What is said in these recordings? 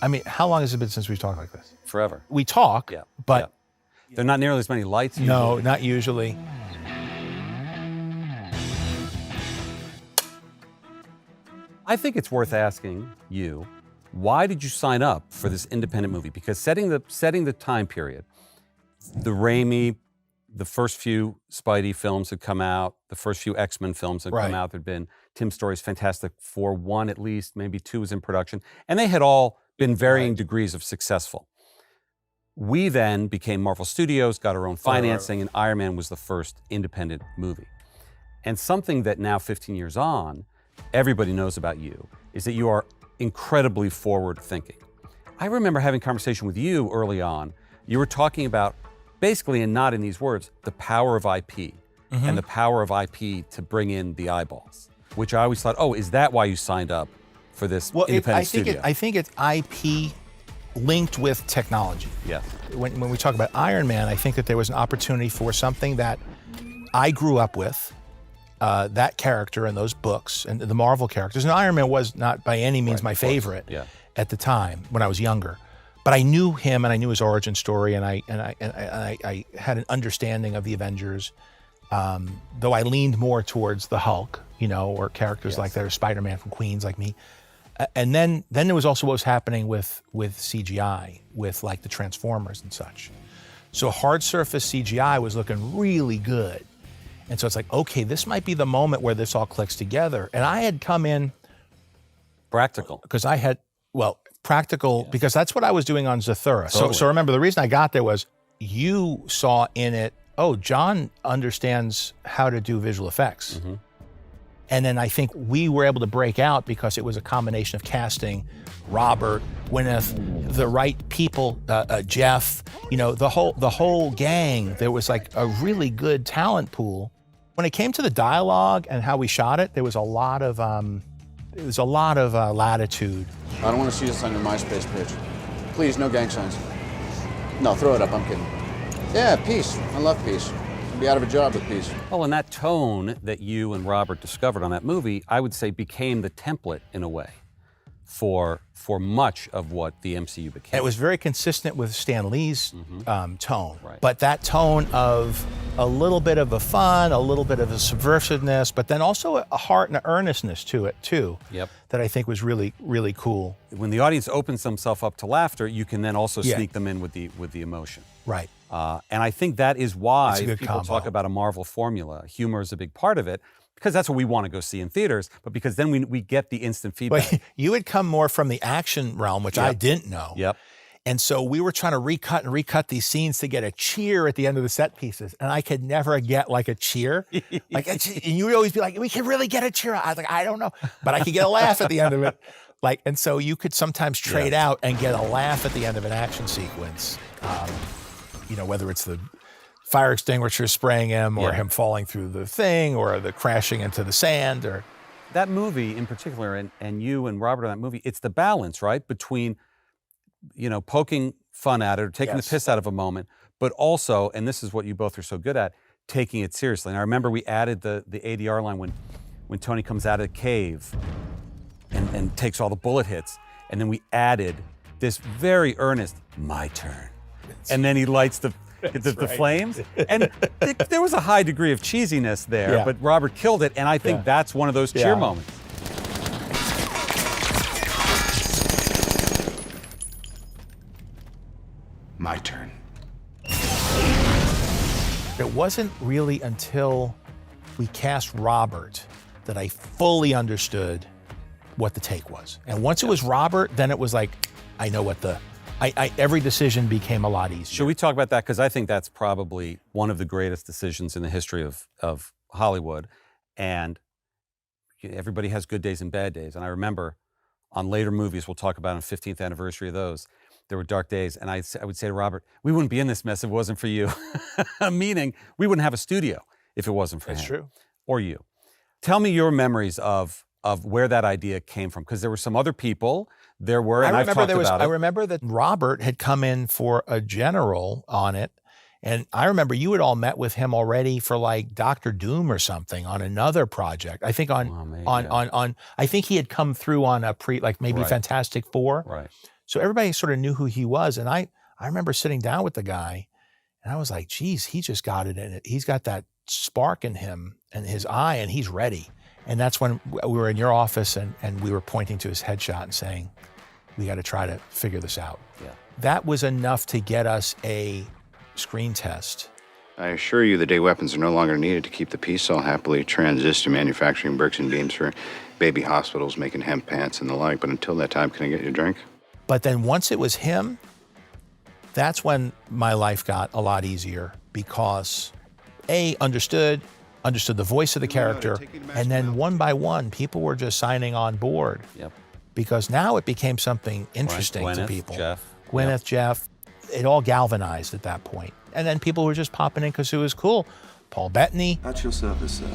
I mean, how long has it been since we've talked like this? Forever. We talk, but... Yeah. There are not nearly as many lights usually. No, not usually. I think it's worth asking you, why did you sign up for this independent movie? Because setting the time period, the Raimi, the first few Spidey films had come out, the first few X-Men films had come out. There'd been Tim Story's Fantastic Four, 1 at least, maybe 2 was in production, and they had all been varying degrees of successful. We then became Marvel Studios, got our own financing, and Iron Man was the first independent movie. And something that now, 15 years on, everybody knows about you is that you are incredibly forward-thinking. I remember having a conversation with you early on. You were talking about, basically, and not in these words, the power of IP and the power of IP to bring in the eyeballs, which I always thought, oh, is that why you signed up for this independent studio? I think it's IP linked with technology. Yes. When we talk about Iron Man, I think that there was an opportunity for something that I grew up with, that character and those books and the Marvel characters. And Iron Man was not by any means my favorite at the time when I was younger. But I knew him and I knew his origin story, and I had an understanding of the Avengers, though I leaned more towards the Hulk, or characters like that, or Spider-Man from Queens like me. And then there was also what was happening with CGI, with like the Transformers and such. So hard surface CGI was looking really good. And so it's like, okay, this might be the moment where this all clicks together. And I had come in... Practical. Because I had, practical, because that's what I was doing on Zathura. Totally. So remember, the reason I got there was you saw in it, oh, Jon understands how to do visual effects. And then I think we were able to break out because it was a combination of casting Robert, Gwyneth, the right people, Jeff, the whole gang. There was like a really good talent pool. When it came to the dialogue and how we shot it, there was a lot of latitude. I don't want to see this on your MySpace page. Please, no gang signs. No, throw it up, I'm kidding. Yeah, peace. I love peace. I'll be out of a job with peace. Well, and that tone that you and Robert discovered on that movie, I would say became the template in a way for much of what the MCU became. And it was very consistent with Stan Lee's tone. Right. But that tone of a little bit of a fun, a little bit of a subversiveness, but then also a heart and an earnestness to it too. Yep. That I think was really, really cool. When the audience opens themselves up to laughter, you can then also sneak them in with the emotion. Right. And I think that is why people combo. talk about a Marvel formula. Humor is a big part of it, because that's what we want to go see in theaters, but because then we get the instant feedback. But you had come more from the action realm, which I didn't know. Yep. And so we were trying to recut these scenes to get a cheer at the end of the set pieces. And I could never get like a cheer. And you would always be like, we can really get a cheer. I was like, I don't know. But I could get a laugh at the end of it. And so you could sometimes trade out and get a laugh at the end of an action sequence. Whether it's the fire extinguisher spraying him or him falling through the thing or the crashing into the sand or... That movie in particular, and you and Robert on that movie, it's the balance, right? Between, poking fun at it or taking the piss out of a moment, but also, and this is what you both are so good at, taking it seriously. And I remember we added the ADR line when Tony comes out of the cave and takes all the bullet hits, and then we added this very earnest, my turn. And then he lights the flames. And there was a high degree of cheesiness there, but Robert killed it, and I think that's one of those cheer moments. My turn. It wasn't really until we cast Robert that I fully understood what the take was. And once it was Robert, then it was like, I know what every decision became a lot easier. Should we talk about that? Because I think that's probably one of the greatest decisions in the history of Hollywood. And everybody has good days and bad days. And I remember on later movies, we'll talk about on 15th anniversary of those, there were dark days. And I would say to Robert, we wouldn't be in this mess if it wasn't for you. Meaning, we wouldn't have a studio if it wasn't for him. That's true. Or you. Tell me your memories of where that idea came from. Because there were some other people. There were, and I've talked about it. I remember that Robert had come in for a general on it. And I remember you had all met with him already for like Dr. Doom or something on another project. I think I think he had come through on maybe Fantastic Four. Right. So everybody sort of knew who he was. And I remember sitting down with the guy and I was like, geez, he just got it in it. He's got that spark in him and his eye, and he's ready. And that's when we were in your office and we were pointing to his headshot and saying, we got to try to figure this out. Yeah. That was enough to get us a screen test. I assure you the day weapons are no longer needed to keep the peace cell happily transist to manufacturing bricks and beams for baby hospitals, making hemp pants and the like. But until that time, can I get you a drink? But then once it was him, that's when my life got a lot easier because understood the voice of the character, and then one by one, people were just signing on board. Yep. Because now it became something interesting to Gwyneth, people. Jeff. Gwyneth, Yep. Jeff, it all galvanized at that point. And then people were just popping in because it was cool. Paul Bettany, At your service, sir.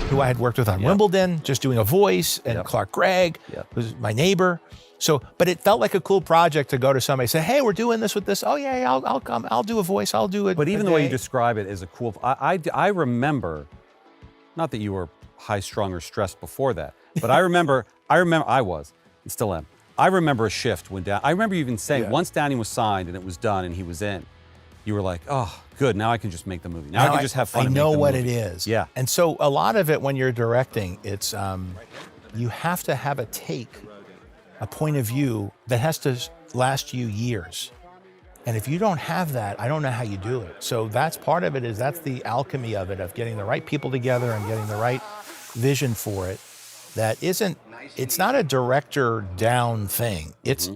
who I had worked with on Wimbledon, just doing a voice, and Yep. Clark Gregg, Yep. who's my neighbor. So, but it felt like a cool project to go to somebody and say, hey, we're doing this with this. Oh yeah, I'll come, I'll do a voice, I'll do it. But even the way you describe it is a cool. I remember, not that you were high strung or stressed before that, but I remember I was and still am. I remember a shift when I remember you even saying once Downey was signed and it was done and he was in, you were like, oh, good. Now I can just make the movie. Now I can just have fun. I and make know the what movie. it is. Yeah. And so a lot of it when you're directing, it's you have to have a point of view that has to last you years. And if you don't have that, I don't know how you do it. So that's part of it, that's the alchemy of it, of getting the right people together and getting the right vision for it. It's not a director down thing. It's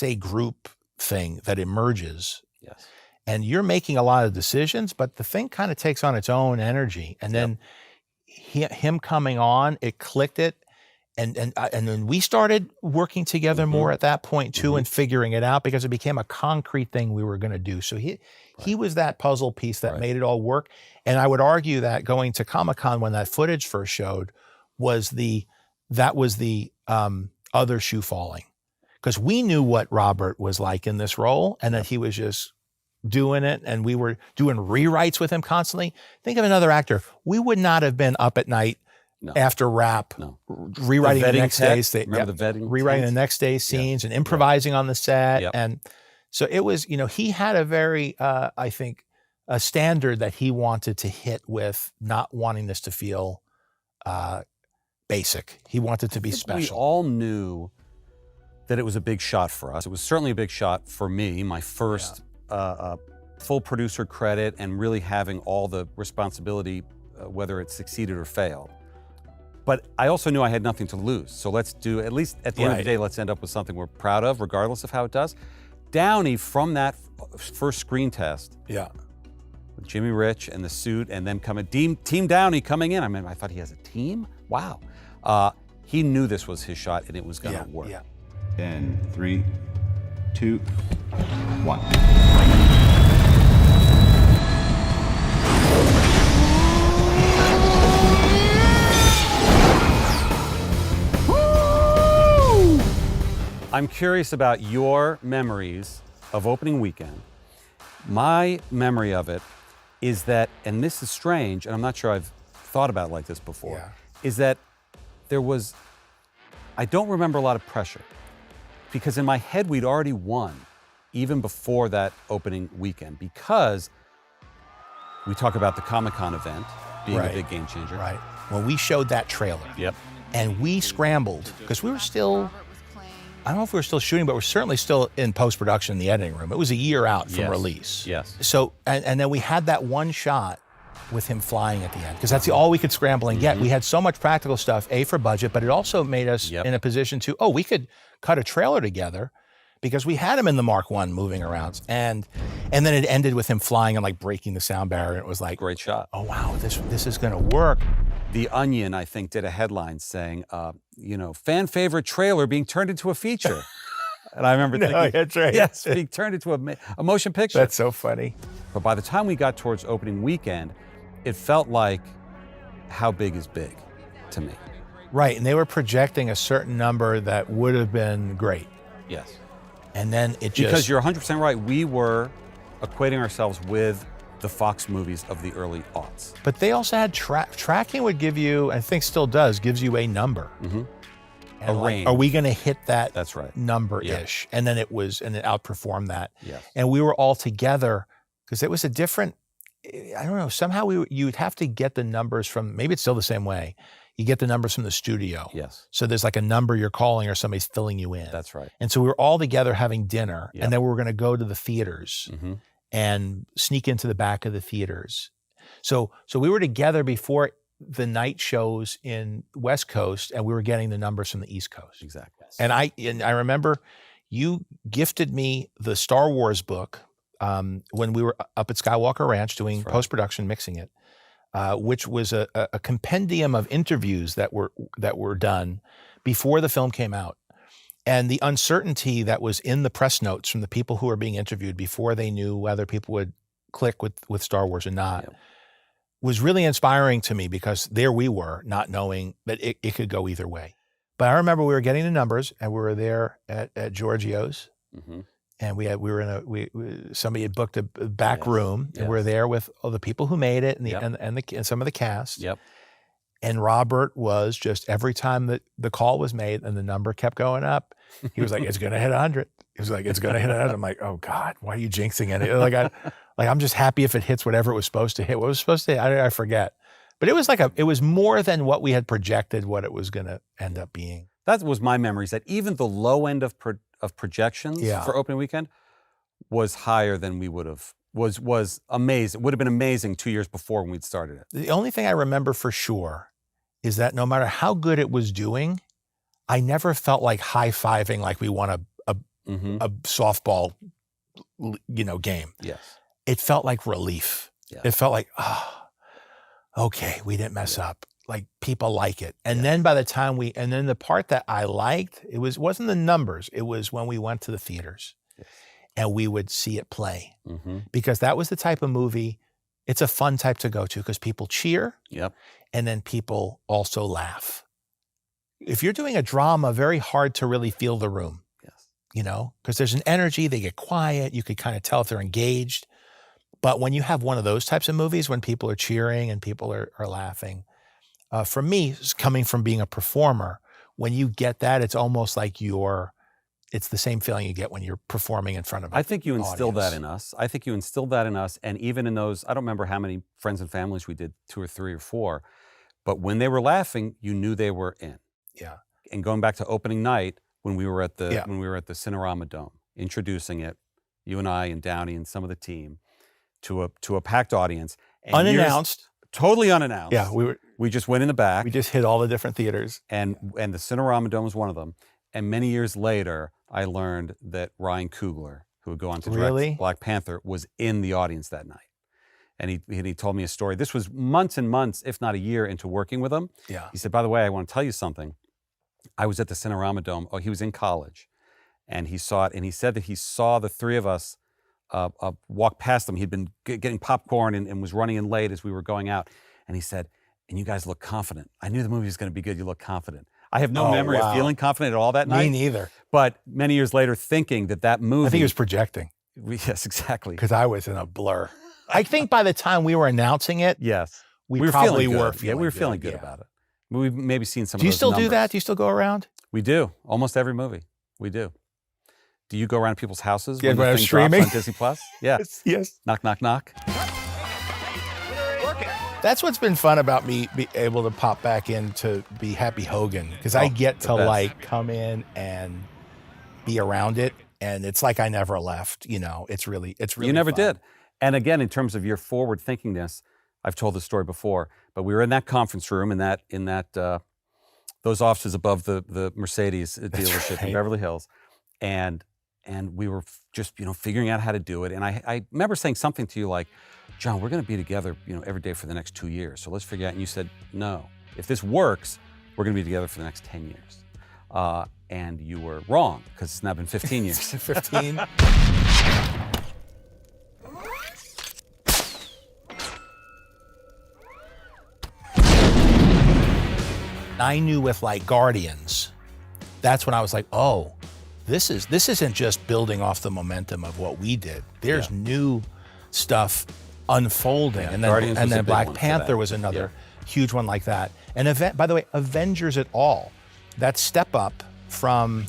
a group thing that emerges. Yes. And you're making a lot of decisions, but the thing kind of takes on its own energy. And then him coming on, it clicked it. And then we started working together more at that point too, and figuring it out because it became a concrete thing we were going to do. So he was that puzzle piece that made it all work. And I would argue that going to Comic-Con when that footage first showed was the other shoe falling, because we knew what Robert was like in this role and that he was just doing it, and we were doing rewrites with him constantly. Think of another actor. We would not have been up at night after wrap, rewriting the next day's Remember the vetting rewriting tent? the next day's scenes and improvising on the set. Yep. And so it was, he had a very, I think, a standard that he wanted to hit with, not wanting this to feel basic. He wanted to be special. We all knew that it was a big shot for us. It was certainly a big shot for me, my first full producer credit and really having all the responsibility, whether it succeeded or failed. But I also knew I had nothing to lose. So let's do, at least at the end of the day, let's end up with something we're proud of, regardless of how it does. Downey, from that first screen test, with Jimmy Rich and the suit, and then Team Downey coming in. I mean, I thought he has a team? Wow. He knew this was his shot and it was gonna work. Yeah. In 3, 2, 1. I'm curious about your memories of opening weekend. My memory of it is that, and this is strange, and I'm not sure I've thought about it like this before, is that I don't remember a lot of pressure, because in my head we'd already won even before that opening weekend, because we talk about the Comic-Con event being a big game changer. Right. When we showed that trailer, and we scrambled, because we were still, I don't know if we were still shooting, but we're certainly still in post-production in the editing room. It was a year out from release. Yes. So, and then we had that one shot with him flying at the end, because that's all we could scramble and get. We had so much practical stuff, for budget, but it also made us in a position to, we could cut a trailer together, because we had him in the Mark I moving around. And then it ended with him flying and like breaking the sound barrier. And it was like, great shot. Oh wow, this is gonna work. The Onion, I think, did a headline saying, fan favorite trailer being turned into a feature. And I remember thinking, that's right. Yes, being turned into a motion picture. That's so funny. But by the time we got towards opening weekend, it felt like, how big is big to me? Right, and they were projecting a certain number that would have been great. Yes. And then it just... Because you're 100% right, we were equating ourselves with the Fox movies of the early aughts. But they also had tracking would give you, I think still does, gives you a number. And A range. Are we going to hit that That's right. number-ish? And then it outperformed that. Yes. And we were all together because it was a different, I don't know, somehow you'd have to get the numbers from, maybe it's still the same way. You get the numbers from the studio. Yes. So there's like a number you're calling or somebody's filling you in. That's right. And so we were all together having dinner, Yep. and then we were going to go to the theaters Mm-hmm. and sneak into the back of the theaters. So we were together before the night shows in West Coast, and we were getting the numbers from the East Coast. Exactly. And I remember you gifted me the Star Wars book when we were up at Skywalker Ranch doing post-production, mixing it, which was a compendium of interviews that were done before the film came out. And the uncertainty that was in the press notes from the people who were being interviewed before they knew whether people would click with Star Wars or not. Yep. Was really inspiring to me because there we were, not knowing that it could go either way. But I remember we were getting the numbers, and we were there at Giorgio's, Mm-hmm. and somebody had booked a back room, and we were Yes. there with all the people who made it and Yep. and some of the cast. Yep. And Robert was just, every time that the call was made and the number kept going up, he was like, "It's going to hit 100." He was like, "It's going to hit 100." I'm like, "Oh God, why are you jinxing it?" I'm just happy if it hits whatever it was supposed to hit. What it was supposed to hit, I forget. But it was more than what we had projected what it was going to end up being. That was my memory, is that even the low end of projections Yeah. for opening weekend was higher than we would have, was amazing. Would have been amazing 2 years before when we'd started it. The only thing I remember for sure is that no matter how good it was doing, I never felt like high-fiving like we won Mm-hmm. a softball, game. Yes. It felt like relief. Yeah. It felt like, okay, we didn't mess up. Like, people like it. And then by the time and then the part that I liked, wasn't the numbers. It was when we went to the theaters and we would see it play. Mm-hmm. Because that was the type of movie, it's a fun type to go to because people cheer. Yep. And then people also laugh. If you're doing a drama, very hard to really feel the room, Yes. because there's an energy, they get quiet, you could kind of tell if they're engaged. But when you have one of those types of movies, when people are cheering and people are laughing, for me, coming from being a performer, when you get that, it's almost like it's the same feeling you get when you're performing in front of I think you instilled that audience. in us. I think you instilled that in us. And even in those, I don't remember how many friends and families we did, 2 or 3 or 4, but when they were laughing, you knew they were in. Yeah. And going back to opening night, when we were at the Yeah. Cinerama Dome, introducing it, you and I and Downey and some of the team, to a packed audience. And Unannounced. totally unannounced. Yeah, We just went in the back. we just hit all the different theaters. and the Cinerama Dome was one of them. And many years later, I learned that Ryan Coogler, who would go on to direct Really? Black Panther, was in the audience that night. And he told me a story. This was months and months, if not a year, into working with him. Yeah. He said, "By the way, I want to tell you something. I was at the Cinerama Dome." Oh, he was in college, and he saw it. And he said that he saw the 3 of us walk past him. He'd been getting popcorn and was running in late as we were going out. And he said, "And you guys look confident. I knew the movie was going to be good. You look confident." I have no Oh, memory wow. of feeling confident at all that Me night. neither. But many years later, thinking that movie. I think he was projecting Yes, exactly. because I was in a blur. I think by the time we were announcing it, Yes. we were probably feeling good. were Yeah, feeling we were feeling good yeah. about it. We've maybe seen some Do you of those still do numbers. that? Do you still go around? We do. Almost every movie. We do. Do you go around people's houses Yeah, when when the I'm thing streaming? drops on Disney Plus? Yeah. Yes. Knock, knock, knock. That's what's been fun about me be able to pop back in to be Happy Hogan because I Oh, get the to best. like come in and be around it, and it's like I never left. It's really You never fun. did. And again, in terms of your forward thinkingness, I've told this story before, but we were in that conference room in those offices above the Mercedes dealership in right. Beverly Hills, and we were just figuring out how to do it. And I remember saying something to you like, "John, we're going to be together every day for the next 2 years. So let's figure out." And you said, "No, if this works, we're going to be together for the next 10 years." And you were wrong because it's now been 15 years. 15. I knew with like Guardians, that's when I was like, oh, this isn't just building off the momentum of what we did. There's new stuff unfolding. Yeah, and Guardians then, was a big Black one for Panther that. was another huge one like that. And by the way, Avengers at all that step up from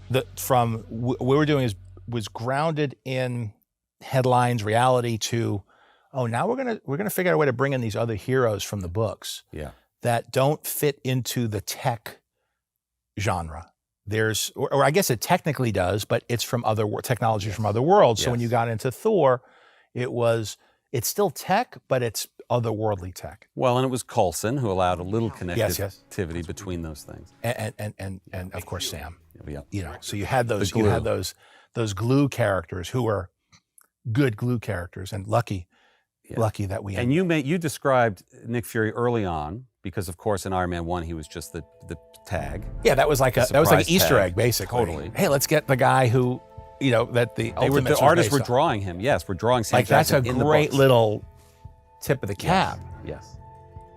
what we were doing was grounded in headlines, reality, to now we're gonna figure out a way to bring in these other heroes from the books that don't fit into the tech genre. Or I guess it technically does, but it's from other technology from other worlds. So when you got into Thor, it's still tech, but it's otherworldly tech. Well, and it was Coulson who allowed a little connectivity between those things. And of course Sam. Yeah. You know, so you had those those glue characters who were good glue characters, and lucky that we. And you described Nick Fury early on, because of course in Iron Man 1 he was just the tag. Yeah, that was like an Easter egg, basically. Totally. Hey, let's get the guy who, the artists were drawing him. Yes, we're drawing Sam Jackson. That's a great little tip of the cap. Yes.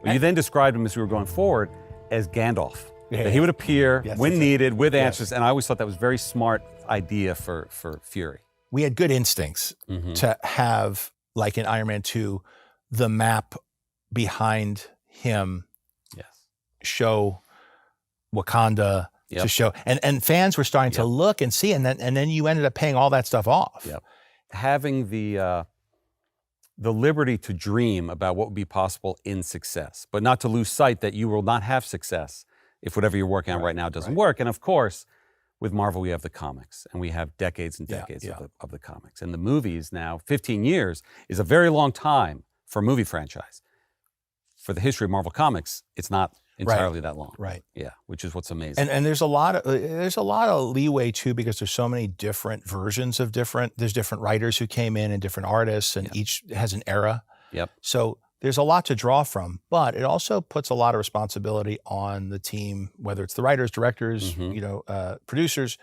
Well, you then described him, as we were going forward, as Gandalf. That he would appear when needed with answers, and I always thought that was a very smart idea for Fury. We had good instincts to have, like in Iron Man 2, the map behind him show Wakanda, to show, and fans were starting to look and see, and then you ended up paying all that stuff off. Having the liberty to dream about what would be possible in success, but not to lose sight that you will not have success if whatever you're working on right now doesn't work. And of course, with Marvel, we have the comics, and we have decades and decades of the comics. And the movies now, 15 years is a very long time for a movie franchise. For the history of Marvel Comics, it's not entirely that long. Yeah, which is what's amazing. And there's a lot of leeway too, because there's so many different versions of there's different writers who came in and different artists, and each has an era. So there's a lot to draw from, but it also puts a lot of responsibility on the team, whether it's the writers, directors, producers,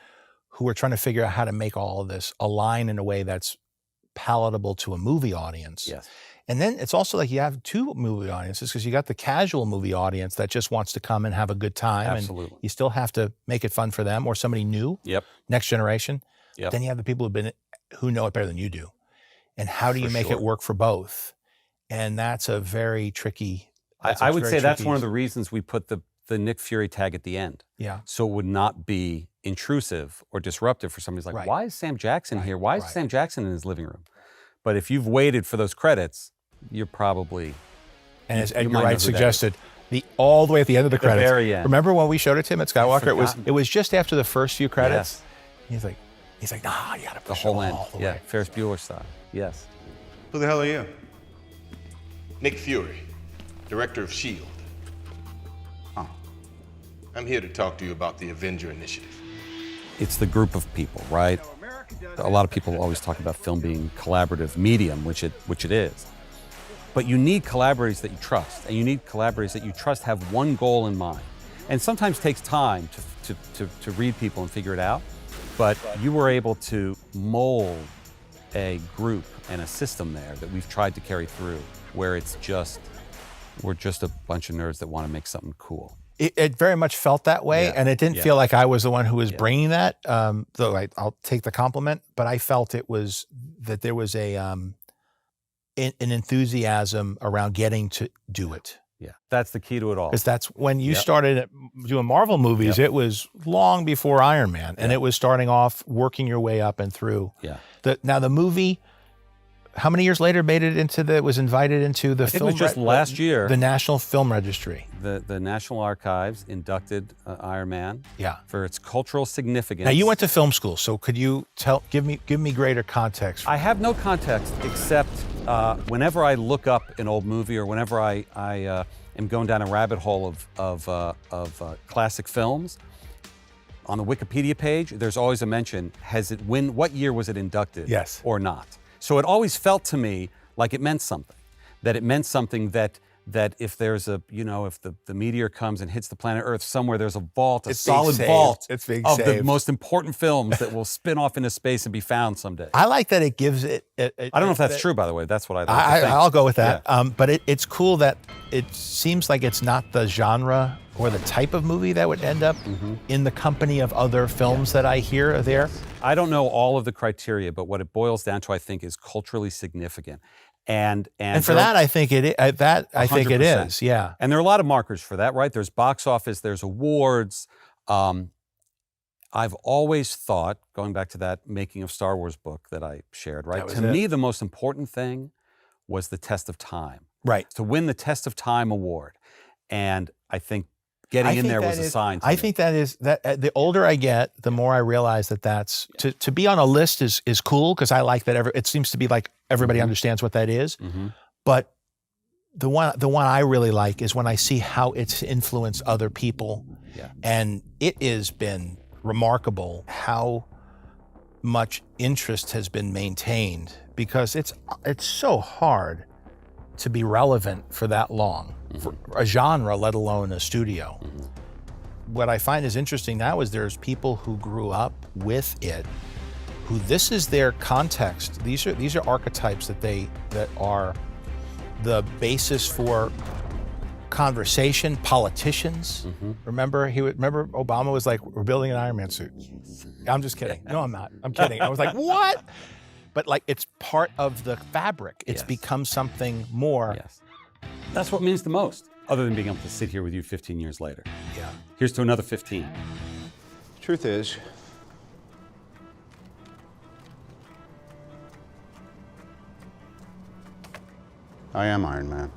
who are trying to figure out how to make all of this align in a way that's palatable to a movie audience. And then it's also like you have two movie audiences, because you got the casual movie audience that just wants to come and have a good time. And you still have to make it fun for them, or somebody new, next generation. Then you have the people who know it better than you do. And how do you make it work for both? And that's a very tricky. I would say that's one of the reasons we put the Nick Fury tag at the end. So it would not be intrusive or disruptive for somebody like, why is Sam Jackson here? Why is Sam Jackson in his living room? But if you've waited for those credits, you're probably. And as Edgar Wright suggested, all the way at the end of the credits. The very end. Remember when we showed it to him at Skywalker? It was just after the first few credits. He's like, nah, you got to push the whole it end. all the way. Ferris Bueller style. Yes. Who the hell are you? Nick Fury, director of S.H.I.E.L.D. I'm here to talk to you about the Avenger Initiative. It's the group of people, right? A lot of people always talk about film being collaborative medium, which it is. But you need collaborators that you trust, and you need collaborators that you trust have one goal in mind. And sometimes it takes time to read people and figure it out, but you were able to mold a group and a system there that we've tried to carry through, where we're just a bunch of nerds that want to make something cool. It very much felt that way, and it didn't feel like I was the one who was bringing that, though I'll take the compliment, but I felt that there was an enthusiasm around getting to do it. Yeah, that's the key to it all. Because that's when you started doing Marvel movies, it was long before Iron Man, and it was starting off working your way up and through. Now the movie, how many years later was invited into the film? It was just last year. The National Film Registry. The National Archives inducted Iron Man for its cultural significance. Now you went to film school, so could you give me greater context? I have no context except whenever I look up an old movie, or whenever I am going down a rabbit hole of classic films. On the Wikipedia page, there's always a mention: what year was it inducted? Or not? So it always felt to me like it meant something. That it meant something that if there's if the meteor comes and hits the planet Earth, somewhere there's a vault, a solid vault of the most important films that will spin off into space and be found someday. I like that it gives it. I don't know if that's true, by the way. That's what I'll go with that. But it's cool that it seems like it's not the genre or the type of movie that would end up in the company of other films that I hear are there. I don't know all of the criteria, but what it boils down to, I think, is culturally significant. And for that, I think it is. I think it is. Yeah. And there are a lot of markers for that, right? There's box office, there's awards, I've always thought, going back to that Making of Star Wars book that I shared, right? was To it. me, the most important thing was the test of time. Right. To win the Test of Time award. And I think getting in there was a sign to I me. think that is that the older I get, the more I realize that that's to be on a list is cool because I like that it seems to be like everybody understands what that is. But the one I really like is when I see how it's influenced other people. Yeah. And it has been remarkable how much interest has been maintained because it's so hard to be relevant for that long, for a genre, let alone a studio. What I find is interesting now is there's people who grew up with it, who this is their context. These are archetypes that are the basis for conversation. Politicians, remember Obama was like, "We're building an Iron Man suit." I'm just kidding. No, I'm not. I'm kidding. I was like, "What?" But like, it's part of the fabric. It's become something more. Yes. That's what means the most, other than being able to sit here with you 15 years later. Yeah. Here's to another 15. Truth is, I am Iron Man.